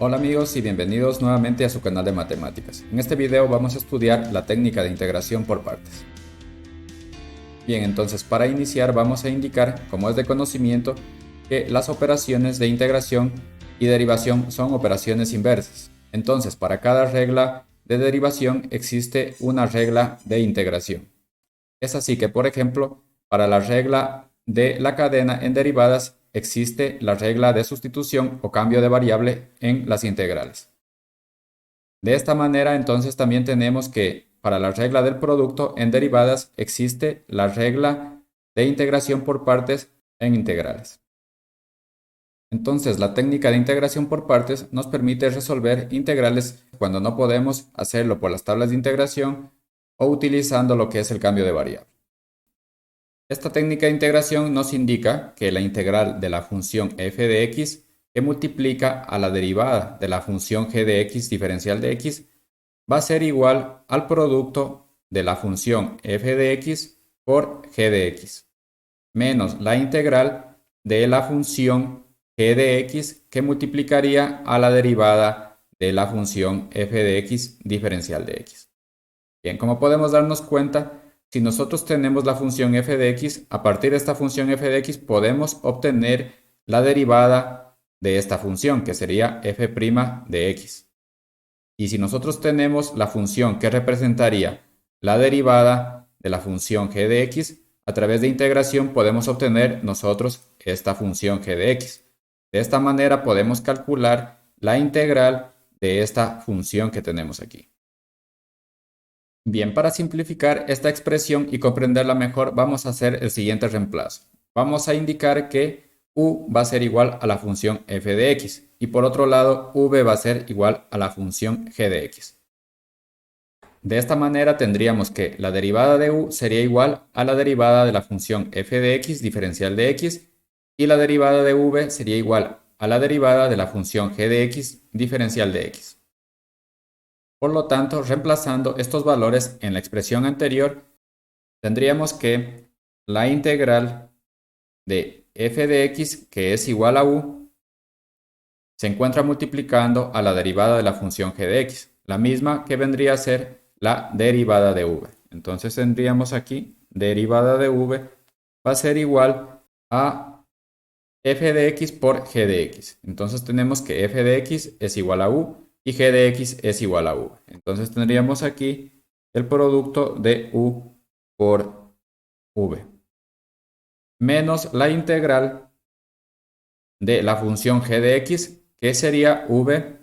Hola amigos y bienvenidos nuevamente a su canal de matemáticas. En este video vamos a estudiar la técnica de integración por partes. Bien, entonces para iniciar vamos a indicar, como es de conocimiento, que las operaciones de integración y derivación son operaciones inversas. Entonces, para cada regla de derivación existe una regla de integración. Es así que, por ejemplo, para la regla de la cadena en derivadas existe la regla de sustitución o cambio de variable en las integrales. De esta manera, entonces también tenemos que para la regla del producto en derivadas existe la regla de integración por partes en integrales. Entonces, la técnica de integración por partes nos permite resolver integrales cuando no podemos hacerlo por las tablas de integración o utilizando lo que es el cambio de variable. Esta técnica de integración nos indica que la integral de la función f de x que multiplica a la derivada de la función g de x diferencial de x va a ser igual al producto de la función f de x por g de x, menos la integral de la función g de x que multiplicaría a la derivada de la función f de x diferencial de x. Bien, como podemos darnos cuenta, si nosotros tenemos la función f de x, a partir de esta función f de x podemos obtener la derivada de esta función, que sería f' de x. Y si nosotros tenemos la función que representaría la derivada de la función g de x, a través de integración podemos obtener nosotros esta función g de x. De esta manera podemos calcular la integral de esta función que tenemos aquí. Bien, para simplificar esta expresión y comprenderla mejor, vamos a hacer el siguiente reemplazo. Vamos a indicar que u va a ser igual a la función f de x y por otro lado v va a ser igual a la función g de x. De esta manera tendríamos que la derivada de u sería igual a la derivada de la función f de x diferencial de x y la derivada de v sería igual a la derivada de la función g de x diferencial de x. Por lo tanto, reemplazando estos valores en la expresión anterior, tendríamos que la integral de f de x, que es igual a u, se encuentra multiplicando a la derivada de la función g de x, la misma que vendría a ser la derivada de v. Entonces tendríamos aquí derivada de v va a ser igual a f de x por g de x. Entonces tenemos que f de x es igual a u y g de x es igual a v. Entonces tendríamos aquí el producto de u por v menos la integral de la función g de x, que sería v,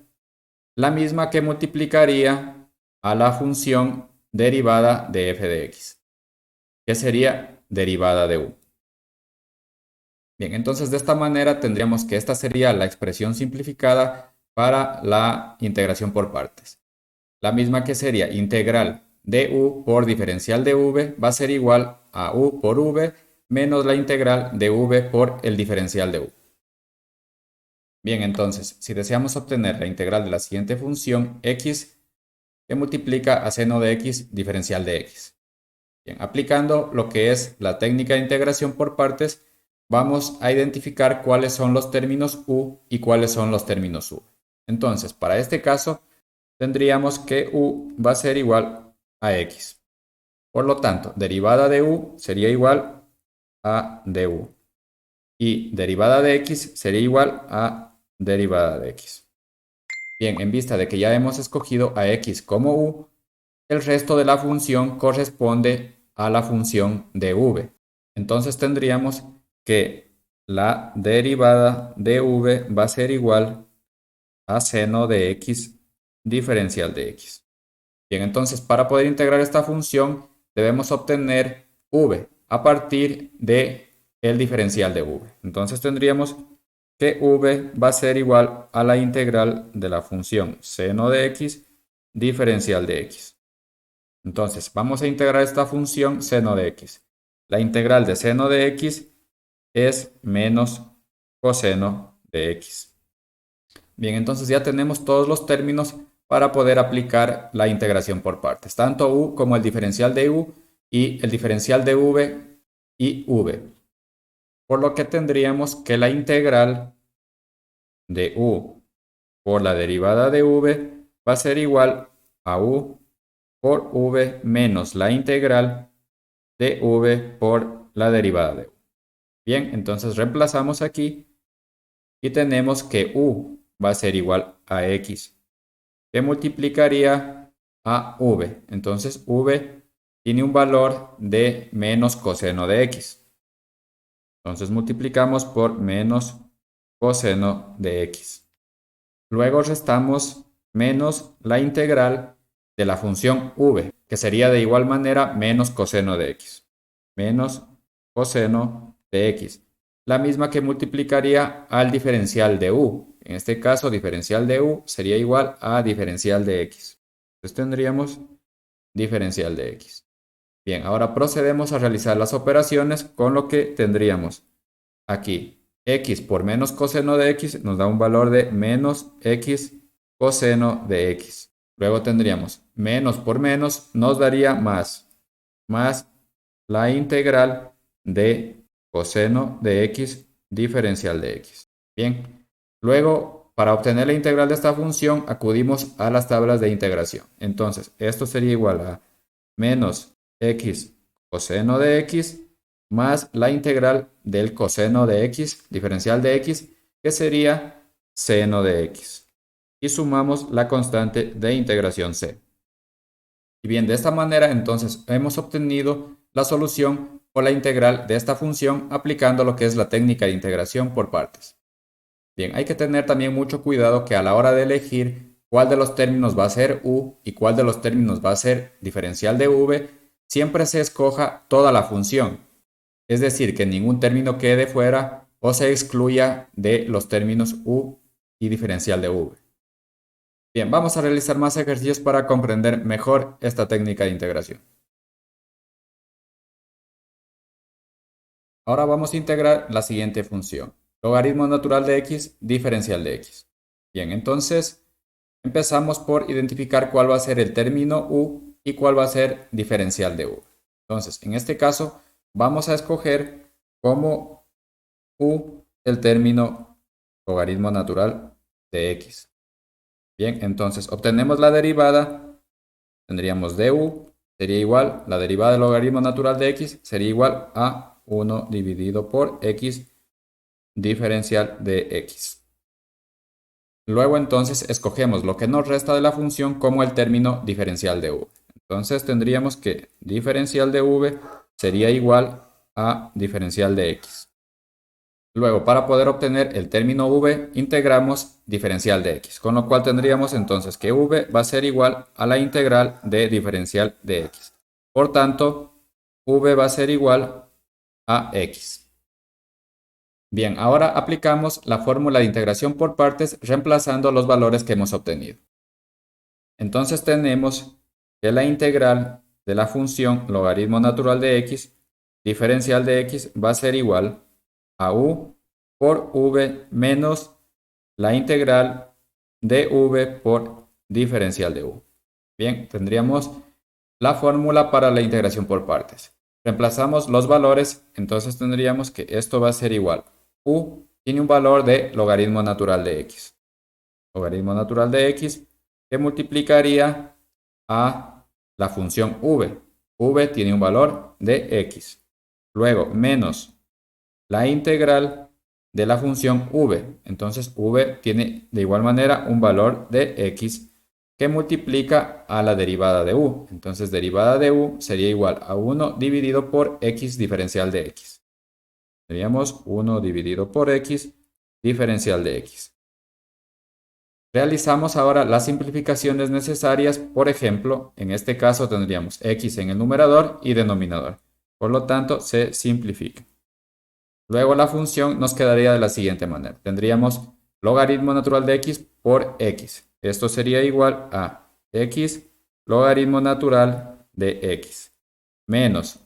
la misma que multiplicaría a la función derivada de f de x, que sería derivada de u. Bien, entonces de esta manera tendríamos que esta sería la expresión simplificada para la integración por partes. La misma que sería integral de u por diferencial de v va a ser igual a u por v menos la integral de v por el diferencial de u. Bien, entonces, si deseamos obtener la integral de la siguiente función x que multiplica a seno de x diferencial de x. Bien, aplicando lo que es la técnica de integración por partes, vamos a identificar cuáles son los términos u y cuáles son los términos v. Entonces, para este caso, tendríamos que u va a ser igual a x. Por lo tanto, derivada de u sería igual a du. Y derivada de x sería igual a derivada de x. Bien, en vista de que ya hemos escogido a x como u, el resto de la función corresponde a la función de v. Entonces tendríamos que la derivada de v va a ser igual a seno de x diferencial de x. Bien, entonces para poder integrar esta función debemos obtener v a partir de el diferencial de v. Entonces tendríamos que v va a ser igual a la integral de la función seno de x diferencial de x. Entonces vamos a integrar esta función seno de x. La integral de seno de x es menos coseno de x. Bien, entonces ya tenemos todos los términos para poder aplicar la integración por partes, tanto u como el diferencial de u y el diferencial de v y v. Por lo que tendríamos que la integral de u por la derivada de v va a ser igual a u por v menos la integral de v por la derivada de u. Bien, entonces reemplazamos aquí y tenemos que u va a ser igual a x, que multiplicaría a v. Entonces v tiene un valor de menos coseno de x. Entonces multiplicamos por menos coseno de x. Luego restamos menos la integral de la función v, que sería de igual manera menos coseno de x. Menos coseno de x. La misma que multiplicaría al diferencial de u. En este caso, diferencial de u sería igual a diferencial de x. Entonces tendríamos diferencial de x. Bien, ahora procedemos a realizar las operaciones con lo que tendríamos aquí x por menos coseno de x nos da un valor de menos x coseno de x. Luego tendríamos menos por menos nos daría más la integral de coseno de x diferencial de x. Bien, luego para obtener la integral de esta función acudimos a las tablas de integración. Entonces, esto sería igual a menos x coseno de x más la integral del coseno de x, diferencial de x, que sería seno de x. Y sumamos la constante de integración c. Y bien, de esta manera entonces hemos obtenido la solución o la integral de esta función aplicando lo que es la técnica de integración por partes. Bien, hay que tener también mucho cuidado que a la hora de elegir cuál de los términos va a ser u y cuál de los términos va a ser diferencial de v, siempre se escoja toda la función. Es decir, que ningún término quede fuera o se excluya de los términos u y diferencial de v. Bien, vamos a realizar más ejercicios para comprender mejor esta técnica de integración. Ahora vamos a integrar la siguiente función. Logaritmo natural de x, diferencial de x. Bien, entonces empezamos por identificar cuál va a ser el término u y cuál va a ser diferencial de u. Entonces, en este caso, vamos a escoger como u el término logaritmo natural de x. Bien, entonces obtenemos la derivada, tendríamos du, sería igual, la derivada del logaritmo natural de x sería igual a 1 dividido por x diferencial de x. Luego entonces escogemos lo que nos resta de la función como el término diferencial de v. Entonces tendríamos que diferencial de v sería igual a diferencial de x. Luego, para poder obtener el término v, integramos diferencial de x, con lo cual tendríamos entonces que v va a ser igual a la integral de diferencial de x. Por tanto, v va a ser igual a x. Bien, ahora aplicamos la fórmula de integración por partes reemplazando los valores que hemos obtenido. Entonces tenemos que la integral de la función logaritmo natural de x, diferencial de x, va a ser igual a u por v menos la integral de v por diferencial de u. Bien, tendríamos la fórmula para la integración por partes. Reemplazamos los valores, entonces tendríamos que esto va a ser igual. U tiene un valor de logaritmo natural de x. Logaritmo natural de x que multiplicaría a la función v. V tiene un valor de x. Luego, menos la integral de la función v. Entonces, v tiene de igual manera un valor de x que multiplica a la derivada de u. Entonces, derivada de u sería igual a 1 dividido por x diferencial de x. Teníamos 1 dividido por x diferencial de x. Realizamos ahora las simplificaciones necesarias. Por ejemplo, en este caso tendríamos x en el numerador y denominador. Por lo tanto, se simplifica. Luego la función nos quedaría de la siguiente manera. Tendríamos logaritmo natural de x por x. Esto sería igual a x logaritmo natural de x. Menos,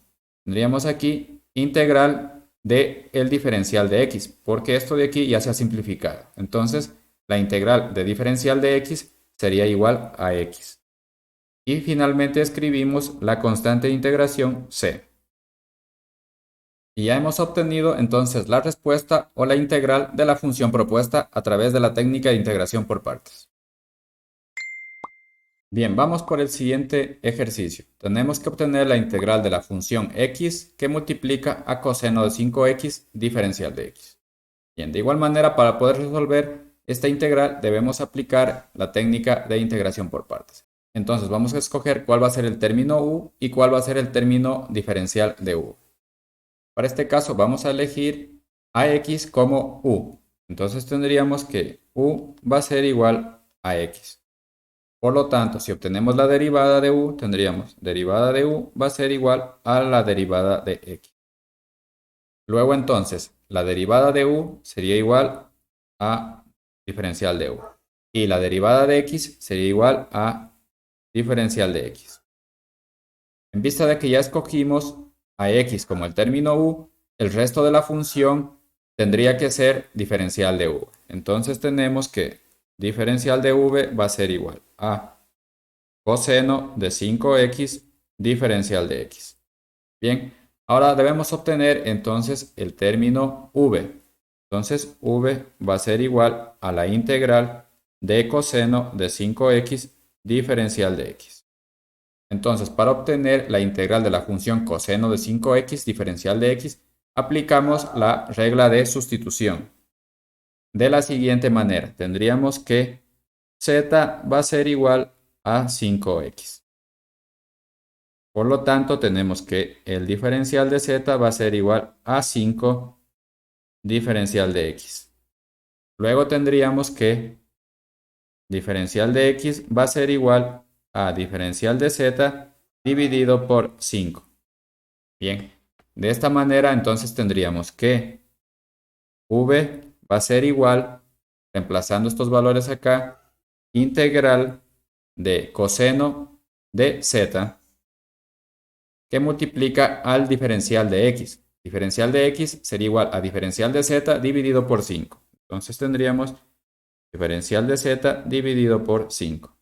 tendríamos aquí integral del diferencial de x, porque esto de aquí ya se ha simplificado. Entonces, la integral de diferencial de x sería igual a x. Y finalmente escribimos la constante de integración c. Y ya hemos obtenido entonces la respuesta o la integral de la función propuesta a través de la técnica de integración por partes. Bien, vamos por el siguiente ejercicio. Tenemos que obtener la integral de la función x que multiplica a coseno de 5x diferencial de x. Bien, de igual manera, para poder resolver esta integral debemos aplicar la técnica de integración por partes. Entonces vamos a escoger cuál va a ser el término u y cuál va a ser el término diferencial de u. Para este caso vamos a elegir a x como u. Entonces tendríamos que u va a ser igual a x. Por lo tanto, si obtenemos la derivada de u, tendríamos derivada de u va a ser igual a la derivada de x. Luego entonces, la derivada de u sería igual a diferencial de u. Y la derivada de x sería igual a diferencial de x. En vista de que ya escogimos a x como el término u, el resto de la función tendría que ser diferencial de u. Entonces tenemos que diferencial de v va a ser igual a coseno de 5x diferencial de x. Bien, ahora debemos obtener entonces el término v. Entonces v va a ser igual a la integral de coseno de 5x diferencial de x. Entonces, para obtener la integral de la función coseno de 5x diferencial de x, aplicamos la regla de sustitución. De la siguiente manera, tendríamos que z va a ser igual a 5x. Por lo tanto, tenemos que el diferencial de z va a ser igual a 5 diferencial de x. Luego tendríamos que diferencial de x va a ser igual a diferencial de z dividido por 5. Bien, de esta manera entonces tendríamos que v va a ser igual, reemplazando estos valores acá, integral de coseno de z que multiplica al diferencial de x. Diferencial de x sería igual a diferencial de z dividido por 5. Entonces tendríamos diferencial de z dividido por 5.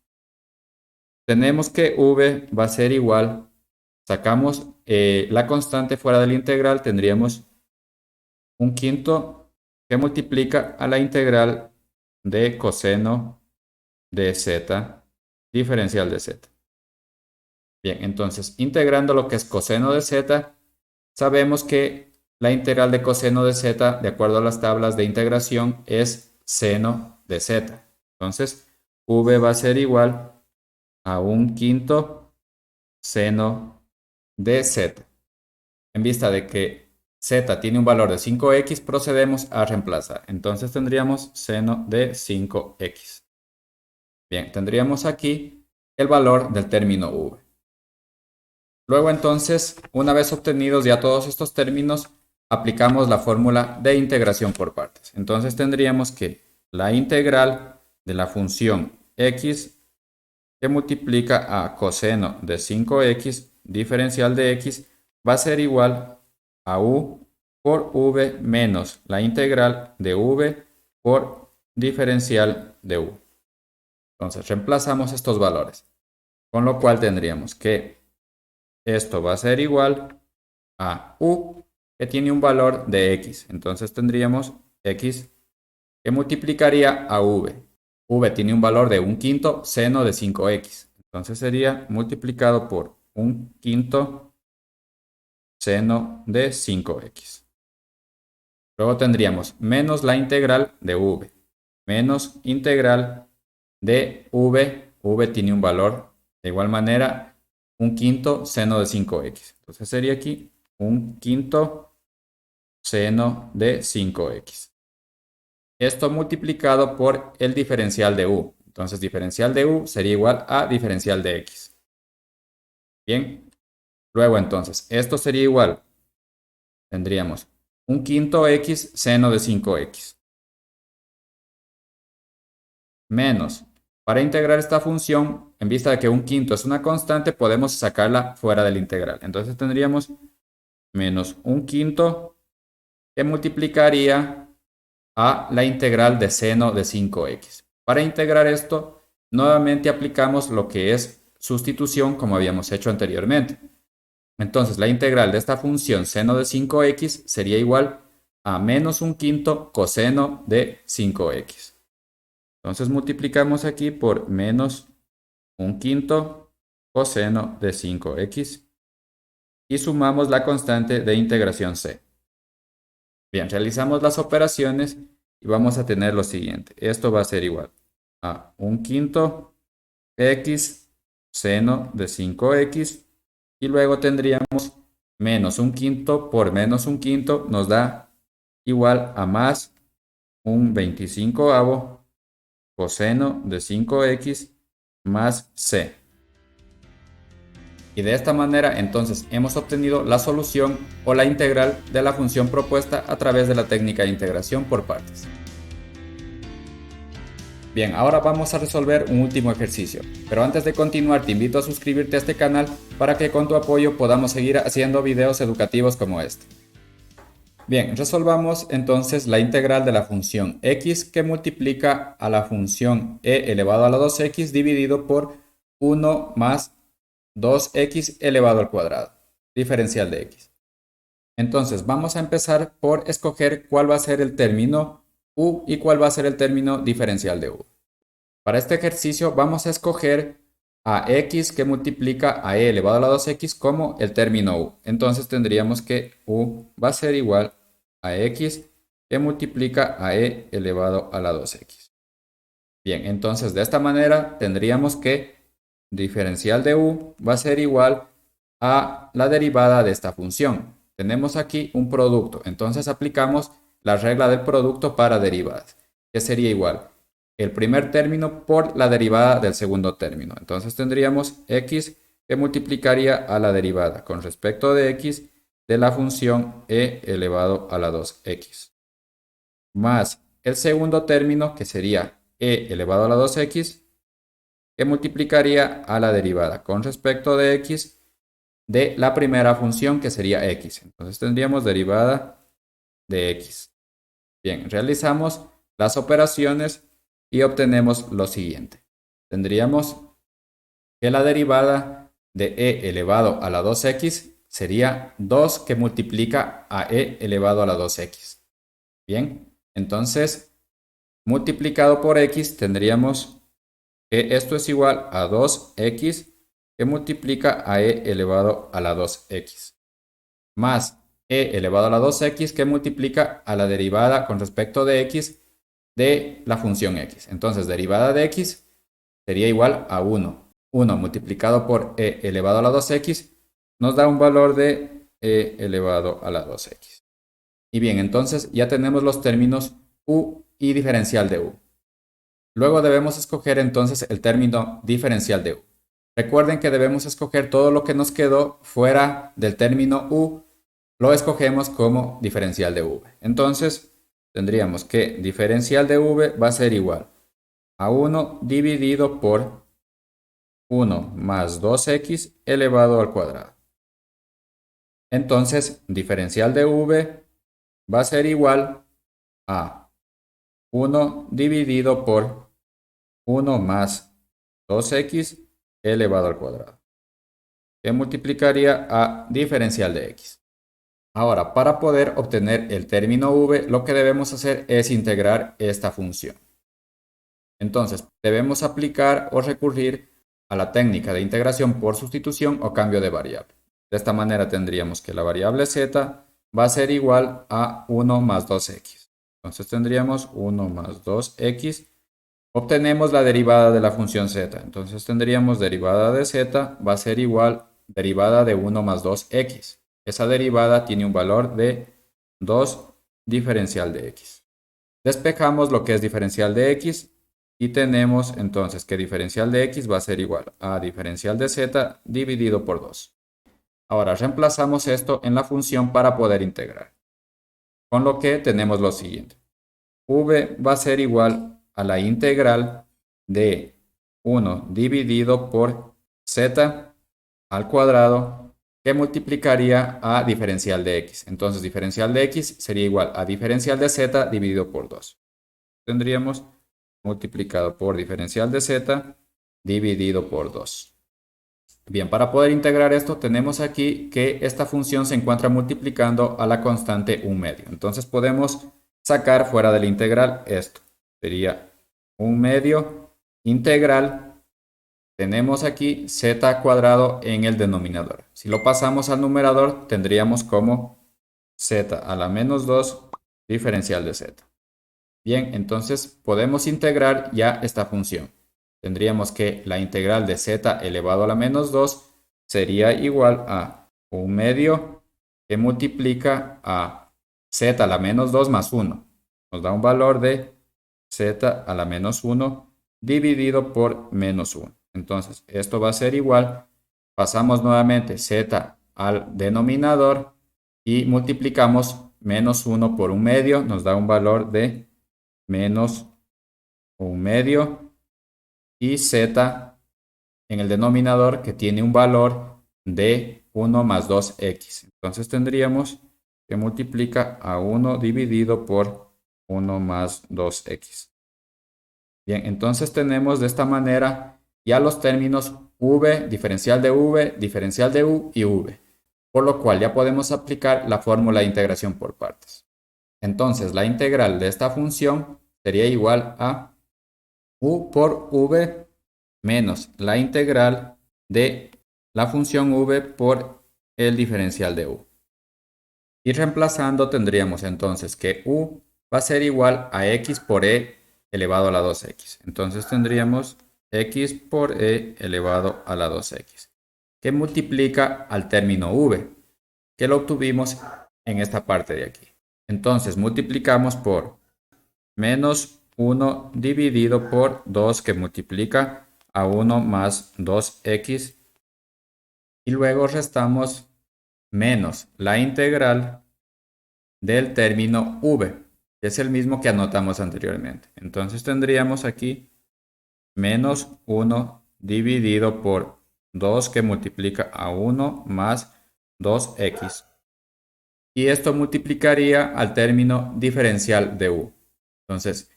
Tenemos que v va a ser igual, sacamos la constante fuera de la integral, tendríamos un quinto que multiplica a la integral de coseno de z diferencial de z. Bien, entonces integrando lo que es coseno de z, sabemos que la integral de coseno de z, de acuerdo a las tablas de integración, es seno de z. Entonces, v va a ser igual a un quinto seno de z. En vista de que z tiene un valor de 5x, procedemos a reemplazar. Entonces tendríamos seno de 5x. Bien, tendríamos aquí el valor del término v. Luego entonces, una vez obtenidos ya todos estos términos, aplicamos la fórmula de integración por partes. Entonces tendríamos que la integral de la función x que multiplica a coseno de 5x diferencial de x va a ser igual a u por v menos la integral de v por diferencial de u. Entonces reemplazamos estos valores, con lo cual tendríamos que esto va a ser igual a u, que tiene un valor de x. Entonces tendríamos x que multiplicaría a v. V tiene un valor de un quinto seno de 5x. Entonces sería multiplicado por un quinto seno de 5x. Luego tendríamos menos la integral de v, menos integral de v. V tiene un valor de igual manera un quinto seno de 5x. Entonces sería aquí un quinto seno de 5x. Esto multiplicado por el diferencial de u. Entonces diferencial de u sería igual a diferencial de x. Bien. Luego entonces, esto sería igual. Tendríamos un quinto x seno de 5x. Menos. Para integrar esta función, en vista de que un quinto es una constante, podemos sacarla fuera de la integral. Entonces tendríamos menos un quinto que multiplicaría a la integral de seno de 5x. Para integrar esto, nuevamente aplicamos lo que es sustitución como habíamos hecho anteriormente. Entonces la integral de esta función seno de 5x sería igual a menos un quinto coseno de 5x. Entonces multiplicamos aquí por menos un quinto coseno de 5x y sumamos la constante de integración c. Bien, realizamos las operaciones y vamos a tener lo siguiente. Esto va a ser igual a un quinto x seno de 5x y luego tendríamos menos un quinto por menos un quinto nos da igual a más un 25avo coseno de 5x más c. Y de esta manera entonces hemos obtenido la solución o la integral de la función propuesta a través de la técnica de integración por partes. Bien, ahora vamos a resolver un último ejercicio, pero antes de continuar te invito a suscribirte a este canal para que con tu apoyo podamos seguir haciendo videos educativos como este. Bien, resolvamos entonces la integral de la función x que multiplica a la función e elevado a la 2x dividido por 1 más 2x elevado al cuadrado, diferencial de x. Entonces vamos a empezar por escoger cuál va a ser el término u y cuál va a ser el término diferencial de u. Para este ejercicio vamos a escoger a x que multiplica a e elevado a la 2x como el término u. Entonces tendríamos que u va a ser igual a x que multiplica a e elevado a la 2x. Bien, entonces de esta manera tendríamos que diferencial de u va a ser igual a la derivada de esta función. Tenemos aquí un producto, entonces aplicamos la regla del producto para derivadas, que sería igual el primer término por la derivada del segundo término. Entonces tendríamos x que multiplicaría a la derivada con respecto de x de la función e elevado a la 2x, más el segundo término que sería e elevado a la 2x, que multiplicaría a la derivada con respecto de x de la primera función que sería x. Entonces tendríamos derivada de x. Bien, realizamos las operaciones y obtenemos lo siguiente. Tendríamos que la derivada de e elevado a la 2x sería 2 que multiplica a e elevado a la 2x. Bien, entonces multiplicado por x tendríamos que esto es igual a 2x que multiplica a e elevado a la 2x, más e elevado a la 2x que multiplica a la derivada con respecto de x de la función x. Entonces, derivada de x sería igual a 1. 1 multiplicado por e elevado a la 2x nos da un valor de e elevado a la 2x. Y bien, entonces ya tenemos los términos u y diferencial de u. Luego debemos escoger entonces el término diferencial de u. Recuerden que debemos escoger todo lo que nos quedó fuera del término u, lo escogemos como diferencial de v. Entonces tendríamos que diferencial de v va a ser igual a 1 dividido por 1 más 2x elevado al cuadrado. Entonces diferencial de v va a ser igual a 1 dividido por 1 más 2x elevado al cuadrado, que multiplicaría a diferencial de x. Ahora, para poder obtener el término v, lo que debemos hacer es integrar esta función. Entonces, debemos aplicar o recurrir a la técnica de integración por sustitución o cambio de variable. De esta manera tendríamos que la variable z va a ser igual a 1 más 2x. Entonces tendríamos 1 más 2x. Obtenemos la derivada de la función z. Entonces tendríamos derivada de z va a ser igual derivada de 1 más 2x. Esa derivada tiene un valor de 2 diferencial de x. Despejamos lo que es diferencial de x y tenemos entonces que diferencial de x va a ser igual a diferencial de z dividido por 2. Ahora reemplazamos esto en la función para poder integrar. Con lo que tenemos lo siguiente. V va a ser igual a la integral de 1 dividido por z al cuadrado que multiplicaría a diferencial de x. Entonces diferencial de x sería igual a diferencial de z dividido por 2. Tendríamos multiplicado por diferencial de z dividido por 2. Bien, para poder integrar esto tenemos aquí que esta función se encuentra multiplicando a la constante 1/2. Entonces podemos sacar fuera de la integral esto. Sería 1/2 integral. Tenemos aquí z cuadrado en el denominador. Si lo pasamos al numerador tendríamos como z a la menos 2 diferencial de z. Bien, entonces podemos integrar ya esta función. Tendríamos que la integral de z elevado a la menos 2 sería igual a 1/2 que multiplica a z a la menos 2 más 1. Nos da un valor de z a la menos 1 dividido por menos 1. Entonces, esto va a ser igual. Pasamos nuevamente z al denominador y multiplicamos menos 1 por 1/2. Nos da un valor de menos 1/2 y z en el denominador que tiene un valor de 1 más 2x. Entonces tendríamos que multiplica a 1 dividido por 1 más 2x. Bien, entonces tenemos de esta manera ya los términos v, diferencial de u y v, por lo cual ya podemos aplicar la fórmula de integración por partes. Entonces la integral de esta función sería igual a u por v menos la integral de la función v por el diferencial de u. Y reemplazando tendríamos entonces que u va a ser igual a x por e elevado a la 2x. Entonces tendríamos x por e elevado a la 2x, que multiplica al término v, que lo obtuvimos en esta parte de aquí. Entonces multiplicamos por menos 1 dividido por 2 que multiplica a 1 más 2x y luego restamos menos la integral del término v, que es el mismo que anotamos anteriormente. Entonces tendríamos aquí menos 1 dividido por 2 que multiplica a 1 más 2x. Y esto multiplicaría al término diferencial de u. Entonces,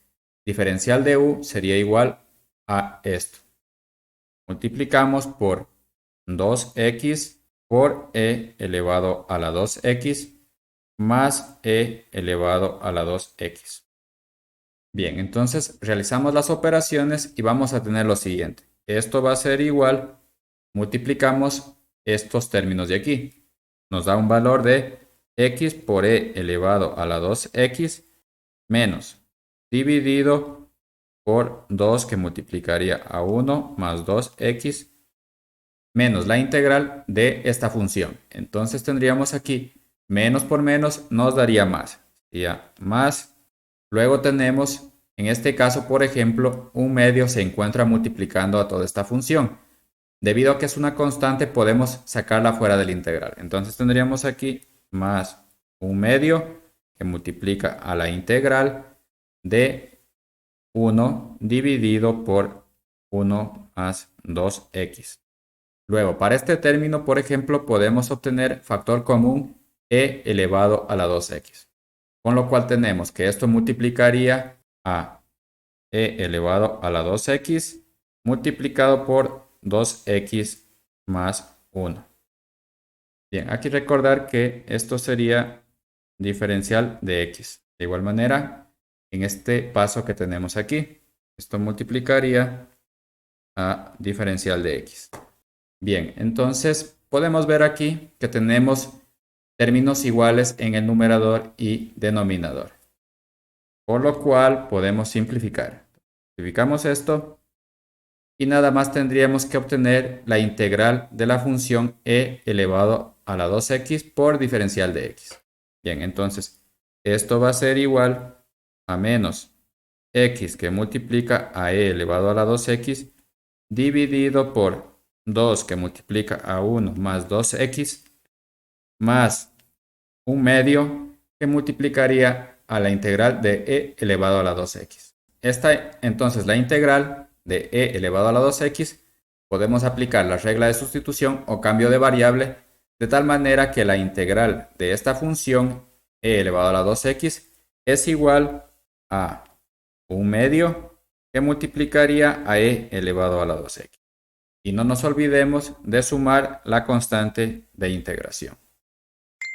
diferencial de u sería igual a esto. Multiplicamos por 2x por e elevado a la 2x más e elevado a la 2x. Bien, entonces realizamos las operaciones y vamos a tener lo siguiente. Esto va a ser igual, multiplicamos estos términos de aquí. Nos da un valor de x por e elevado a la 2x menos dividido por 2 que multiplicaría a 1 más 2x menos la integral de esta función. Entonces tendríamos aquí menos por menos nos daría más. Sería más. Luego tenemos, en este caso, por ejemplo, 1/2 se encuentra multiplicando a toda esta función. Debido a que es una constante, podemos sacarla fuera de la integral. Entonces tendríamos aquí más 1/2 que multiplica a la integral de 1 dividido por 1 más 2x. Luego, para este término, por ejemplo, podemos obtener factor común e elevado a la 2x. Con lo cual tenemos que esto multiplicaría a e elevado a la 2x multiplicado por 2x más 1. Bien, aquí recordar que esto sería diferencial de x. De igual manera, en este paso que tenemos aquí, esto multiplicaría a diferencial de x. Bien, entonces podemos ver aquí que tenemos términos iguales en el numerador y denominador. Por lo cual podemos simplificar. Simplificamos esto y nada más tendríamos que obtener la integral de la función e elevado a la 2x por diferencial de x. Bien, entonces esto va a ser igual a menos x que multiplica a e elevado a la 2x dividido por 2 que multiplica a 1 más 2x más 1/2 que multiplicaría a la integral de e elevado a la 2x. Esta entonces la integral de e elevado a la 2x podemos aplicar la regla de sustitución o cambio de variable de tal manera que la integral de esta función e elevado a la 2x es igual a 1/2 que multiplicaría a e elevado a la 2x. Y no nos olvidemos de sumar la constante de integración.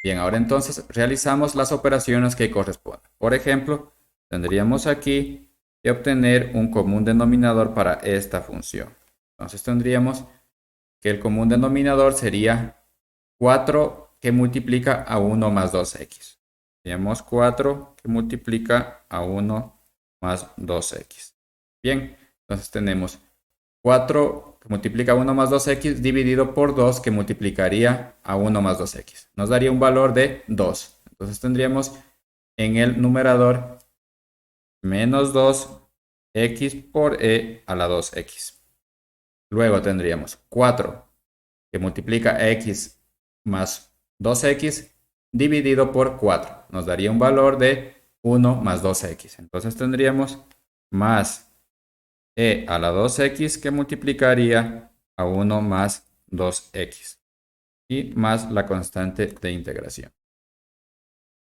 Bien, ahora entonces realizamos las operaciones que corresponden. Por ejemplo, tendríamos aquí que obtener un común denominador para esta función. Entonces tendríamos que el común denominador sería 4 que multiplica a 1 más 2x. Tenemos 4 que multiplica a 1 más 2x. Bien, entonces tenemos 4 que multiplica a 1 más 2x dividido por 2 que multiplicaría a 1 más 2x. Nos daría un valor de 2. Entonces tendríamos en el numerador menos 2x por e a la 2x. Luego tendríamos 4 que multiplica a x más 2x dividido por 4. Nos daría un valor de 1 más 2x. Entonces tendríamos más e a la 2x que multiplicaría a 1 más 2x. Y más la constante de integración.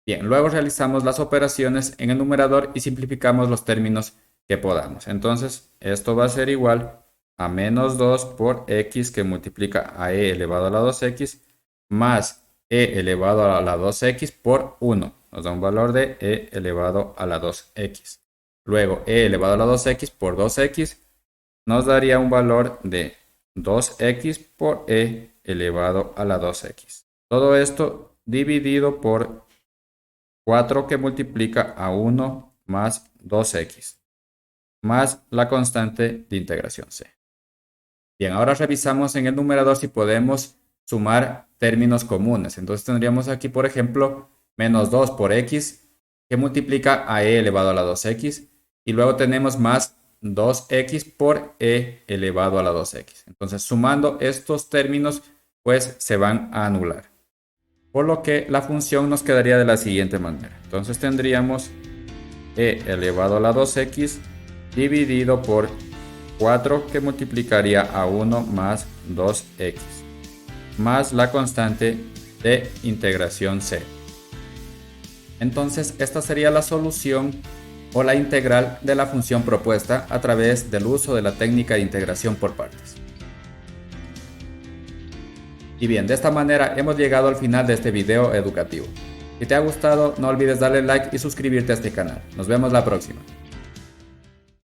Bien, luego realizamos las operaciones en el numerador y simplificamos los términos que podamos. Entonces, esto va a ser igual a menos 2 por x que multiplica a e elevado a la 2x más e elevado a la 2x por 1. Nos da un valor de e elevado a la 2x. Luego, e elevado a la 2x por 2x nos daría un valor de 2x por e elevado a la 2x. Todo esto dividido por 4 que multiplica a 1 más 2x, más la constante de integración c. Bien, ahora revisamos en el numerador si podemos sumar términos comunes. Entonces tendríamos aquí, por ejemplo, menos 2 por x, que multiplica a e elevado a la 2x, y luego tenemos más 2x por e elevado a la 2x. Entonces, sumando estos términos, pues se van a anular. Por lo que la función nos quedaría de la siguiente manera. Entonces tendríamos e elevado a la 2x dividido por 4 que multiplicaría a 1 más 2x, más la constante de integración c. Entonces esta sería la solución o la integral de la función propuesta a través del uso de la técnica de integración por partes. Y bien, de esta manera hemos llegado al final de este video educativo. Si te ha gustado, no olvides darle like y suscribirte a este canal. Nos vemos la próxima.